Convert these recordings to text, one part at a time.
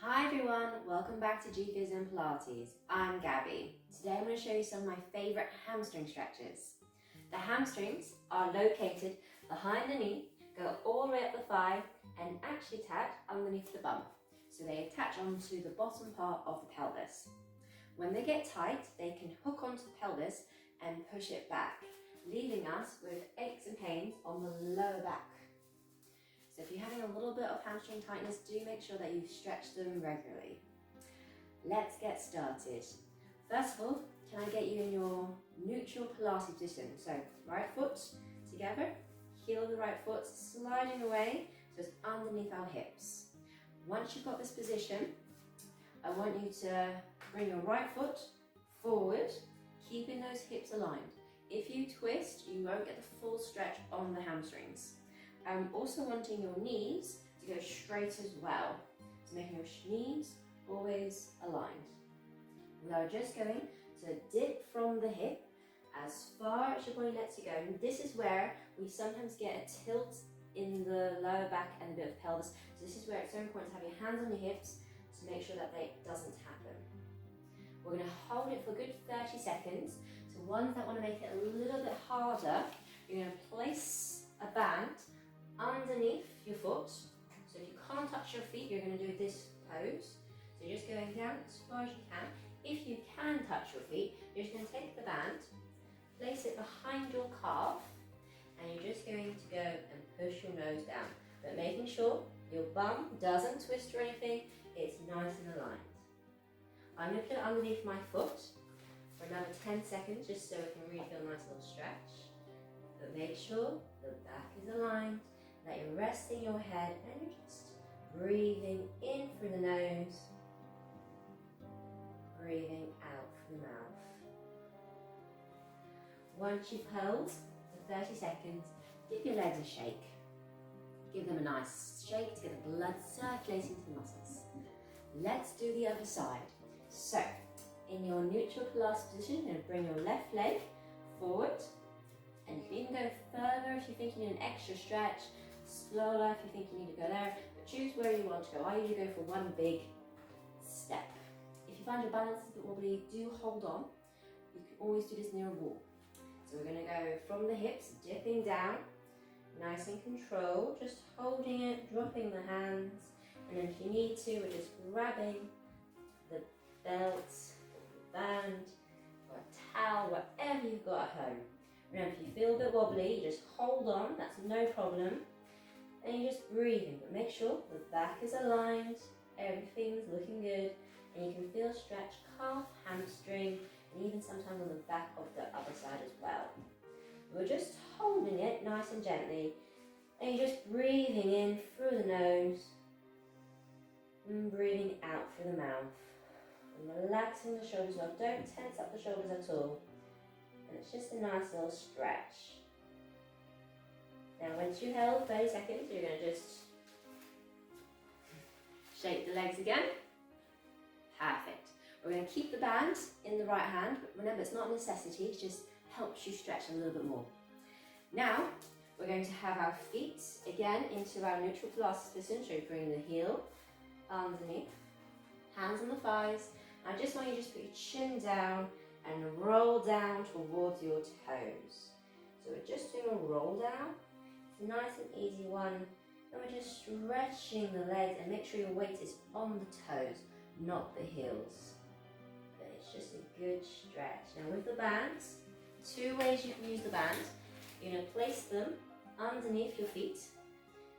Hi everyone, welcome back to Physio and Pilates. I'm Gabby. Today I'm going to show you some of my favourite hamstring stretches. The hamstrings are located behind the knee, go all the way up the thigh and actually attach underneath the bum. So they attach onto the bottom part of the pelvis. When they get tight, they can hook onto the pelvis and push it back, leaving us with aches and pains on the lower back. So if you're having a little bit of hamstring tightness, do make sure that you stretch them regularly. Let's get started. First of all, can I get you in your neutral Pilates position? So right foot together, heel of the right foot sliding away so it's underneath our hips. Once you've got this position, I want you to bring your right foot forward, keeping those hips aligned. If you twist, you won't get the full stretch on the hamstrings. I'm also wanting your knees to go straight as well. So making your knees always aligned. We are just going to dip from the hip as far as your body lets you go. And this is where we sometimes get a tilt in the lower back and a bit of pelvis. So this is where it's so important to have your hands on your hips to make sure that doesn't happen. We're going to hold it for a good 30 seconds. So ones that want to make it a little bit harder, you're going to place a band underneath your foot. So if you can't touch your feet, you're going to do this pose. So you're just going down as far as you can. If you can touch your feet, you're just going to take the band, place it behind your calf, and you're just going to go and push your nose down. But making sure your bum doesn't twist or anything, it's nice and aligned. I'm going to put it underneath my foot for another 10 seconds, just so it can really feel a nice little stretch. But make sure the back is aligned, that you're resting your head and you're just breathing in through the nose, breathing out through the mouth. Once you've held for 30 seconds, give your legs a shake. Give them a nice shake to get the blood circulating to the muscles. Let's do the other side. So, in your neutral Pilates position, you're going to bring your left leg forward. And you can even go further if you think you need an extra stretch, slower if you think you need to go there, but choose where you want to go. I usually go for one big step. If you find your balance is a bit wobbly, do hold on. You can always do this near a wall. So we're going to go from the hips, dipping down, nice and controlled, just holding it, dropping the hands, and then if you need to, we're just grabbing the belt, the band, or a towel, whatever you've got at home. Remember, if you feel a bit wobbly, you just hold on, that's no problem. And you're just breathing, but make sure the back is aligned, everything's looking good, and you can feel stretch, calf, hamstring, and even sometimes on the back of the other side as well. We're just holding it nice and gently, and you're just breathing in through the nose, and breathing out through the mouth. And relaxing the shoulders well, don't tense up the shoulders at all. And it's just a nice little stretch. Now once you've held 30 seconds, you're going to just shake the legs again. Perfect. We're going to keep the band in the right hand, but remember it's not a necessity, it just helps you stretch a little bit more. Now we're going to have our feet again into our neutral Pilates position, so you bring the heel underneath, hands on the thighs. I just want you to just put your chin down and roll down towards your toes. So we're just doing a roll down. It's a nice and easy one. And we're just stretching the legs and make sure your weight is on the toes, not the heels. But it's just a good stretch. Now with the bands, two ways you can use the band. You're going to place them underneath your feet,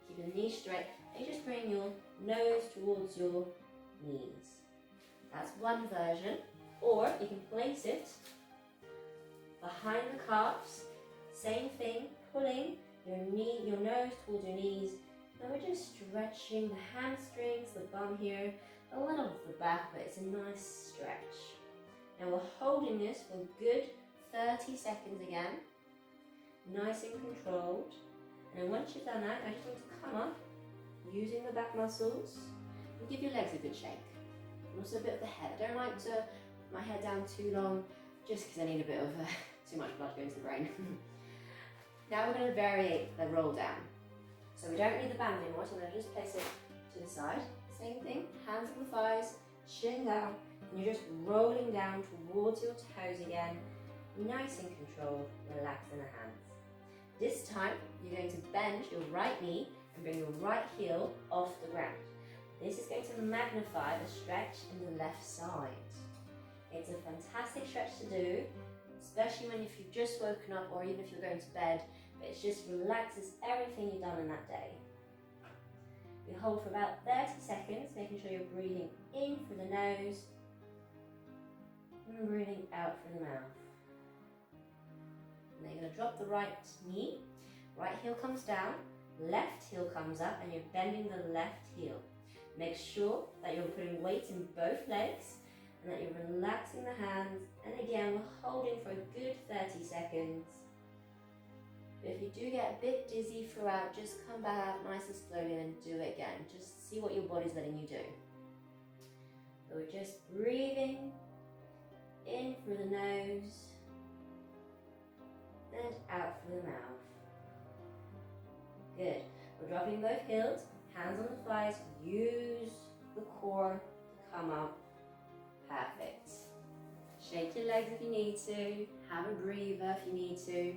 keep the knees straight, and you just bring your nose towards your knees. That's one version. Or you can place it behind the calves, same thing, pulling your nose towards your knees. And we're just stretching the hamstrings, the bum here, a little of the back, but it's a nice stretch. Now we're holding this for a good 30 seconds again, nice and controlled. And then once you've done that, I just want to come up, using the back muscles, and give your legs a good shake. And also a bit of the head. I don't like to my head down too long, just because I need a bit of too much blood going to the brain. Now we're going to variate the roll down. So we don't need the band anymore, so I'm going to just place it to the side, Same thing, hands on the thighs, chin down, and you're just rolling down towards your toes again. Nice and controlled, relaxing the hands. This time, you're going to bend your right knee and bring your right heel off the ground. This is going to magnify the stretch in the left side. It's a fantastic stretch to do, especially when if you've just woken up or even if you're going to bed, but it just relaxes everything you've done in that day. You hold for about 30 seconds, making sure you're breathing in through the nose and breathing out through the mouth. And then you're going to drop the right knee, right heel comes down, left heel comes up, and you're bending the left heel. Make sure that you're putting weight in both legs and that you're relaxing the hands. And again, we're holding for a good 30 seconds. But if you do get a bit dizzy throughout, just come back out nice and slowly and do it again. Just see what your body's letting you do. So we're just breathing in through the nose and out through the mouth. Good. We're dropping both heels, hands on the thighs. Use the core to come up. Perfect. Shake your legs if you need to. Have a breather if you need to.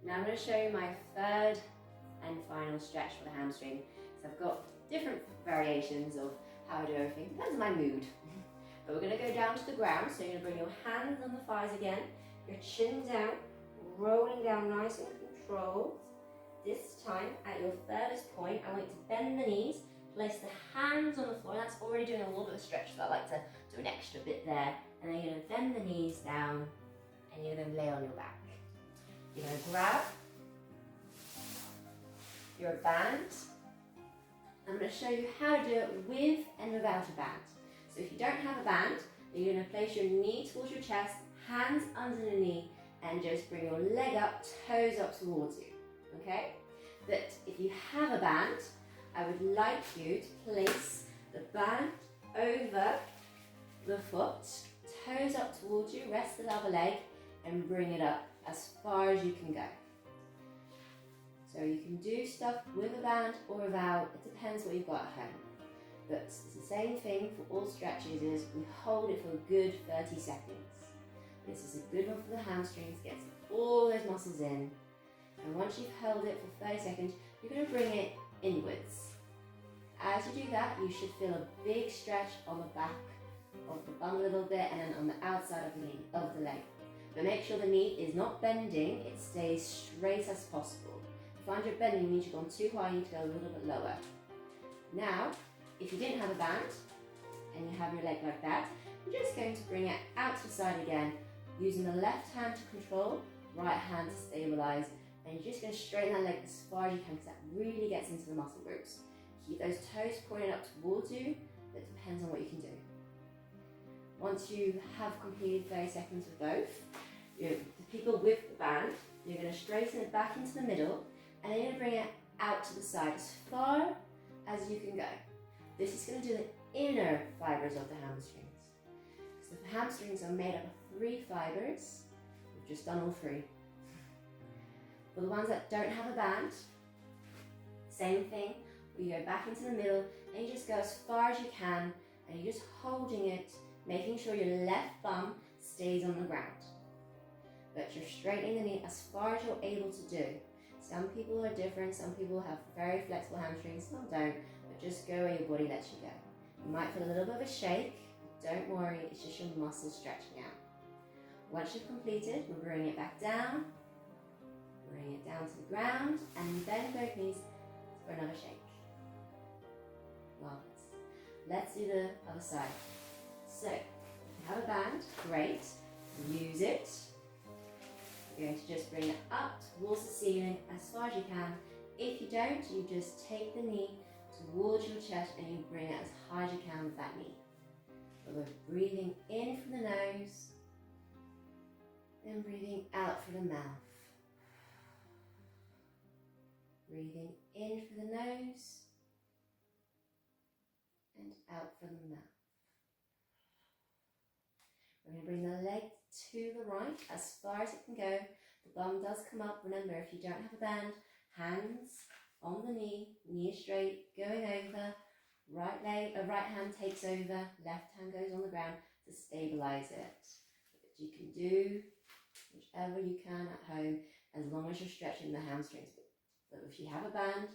Now I'm going to show you my third and final stretch for the hamstring. So I've got different variations of how I do everything. Depends on my mood. But we're going to go down to the ground. So you're going to bring your hands on the thighs again. Your chin down, rolling down nice and controlled. This time, at your furthest point, I want you to bend the knees, place the hands on the floor. That's already doing a little bit of stretch, so I like to do an extra bit there. And then you're going to bend the knees down, and you're going to lay on your back. You're going to grab your band. I'm going to show you how to do it with and without a band. So if you don't have a band, you're going to place your knee towards your chest, hands under the knee, and just bring your leg up, toes up towards you. Okay? But if you have a band, I would like you to place the band over the foot, toes up towards you, rest the other leg, and bring it up as far as you can go. So you can do stuff with a band or without, it depends what you've got at home. But it's the same thing for all stretches, is we hold it for a good 30 seconds. This is a good one for the hamstrings, gets all those muscles in. And once you've held it for 30 seconds, you're going to bring it inwards. As you do that, you should feel a big stretch on the back of the bum a little bit, and then on the outside of the knee, of the leg. But make sure the knee is not bending, it stays straight as possible. If you find you're bending, means you've gone too high, you need to go a little bit lower. Now, if you didn't have a band, and you have your leg like that, you're just going to bring it out to the side again, using the left hand to control, right hand to stabilize, and you're just going to straighten that leg as far as you can, because that really gets into the muscle groups. Keep those toes pointed up towards you, but it depends on what you can do. Once you have completed 30 seconds with both, the people with the band, you're going to straighten it back into the middle, and then you're going to bring it out to the side as far as you can go. This is going to do the inner fibers of the hamstrings. So the hamstrings are made up of 3 fibers. We've just done all 3. For the ones that don't have a band, same thing. We go back into the middle, and you just go as far as you can, and you're just holding it, making sure your left bum stays on the ground. But you're straightening the knee as far as you're able to do. Some people are different, some people have very flexible hamstrings, some don't, but just go where your body lets you go. You might feel a little bit of a shake, but don't worry, it's just your muscles stretching out. Once you've completed, we'll bring it back down, bring it down to the ground, and bend both knees for another shake. Well, let's do the other side. So, if you have a band, great, use it. You're going to just bring it up towards the ceiling as far as you can. If you don't, you just take the knee towards your chest and you bring it as high as you can with that knee. But we're breathing in through the nose and breathing out through the mouth. Breathing in through the nose and out from the mouth. We're going to bring the leg to the right as far as it can go. The bum does come up. Remember, if you don't have a band, hands on the knee, knee straight, going over, Right hand takes over, left hand goes on the ground to stabilize it. But you can do whichever you can at home as long as you're stretching the hamstrings. But if you have a band,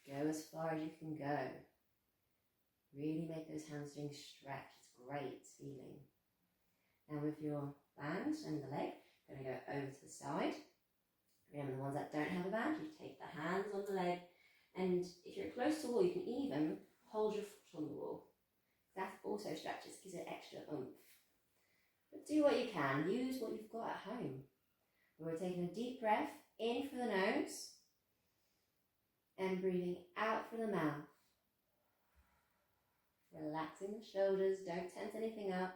go as far as you can go. Really make those hamstrings stretch. It's great feeling. Now with your band and the leg, I'm going to go over to the side. Remember, the ones that don't have a band, you take the hands on the leg, and if you're close to the wall, you can even hold your foot on the wall. That also stretches, gives it extra oomph. But do what you can, use what you've got at home. We're taking a deep breath in through the nose and breathing out through the mouth. Relaxing the shoulders, don't tense anything up.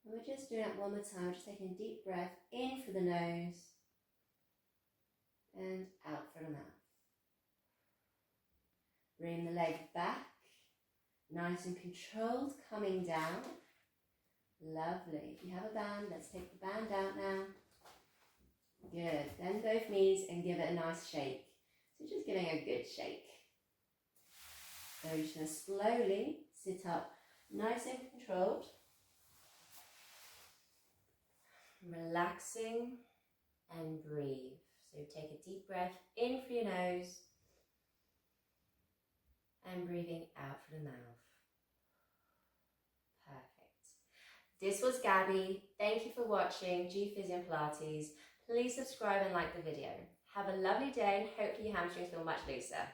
And we're just doing it one more time, just taking a deep breath in through the nose and out through the mouth. Bring the leg back, nice and controlled, coming down. Lovely. If you have a band, let's take the band out now. Good. Bend both knees and give it a nice shake. So just giving a good shake. So you're just going to slowly sit up, nice and controlled. Relaxing and breathe. So take a deep breath in through your nose and breathing out through the mouth. Perfect. This was Gabby. Thank you for watching Physio Pilates. Please subscribe and like the video. Have a lovely day and hopefully your hamstrings feel much looser.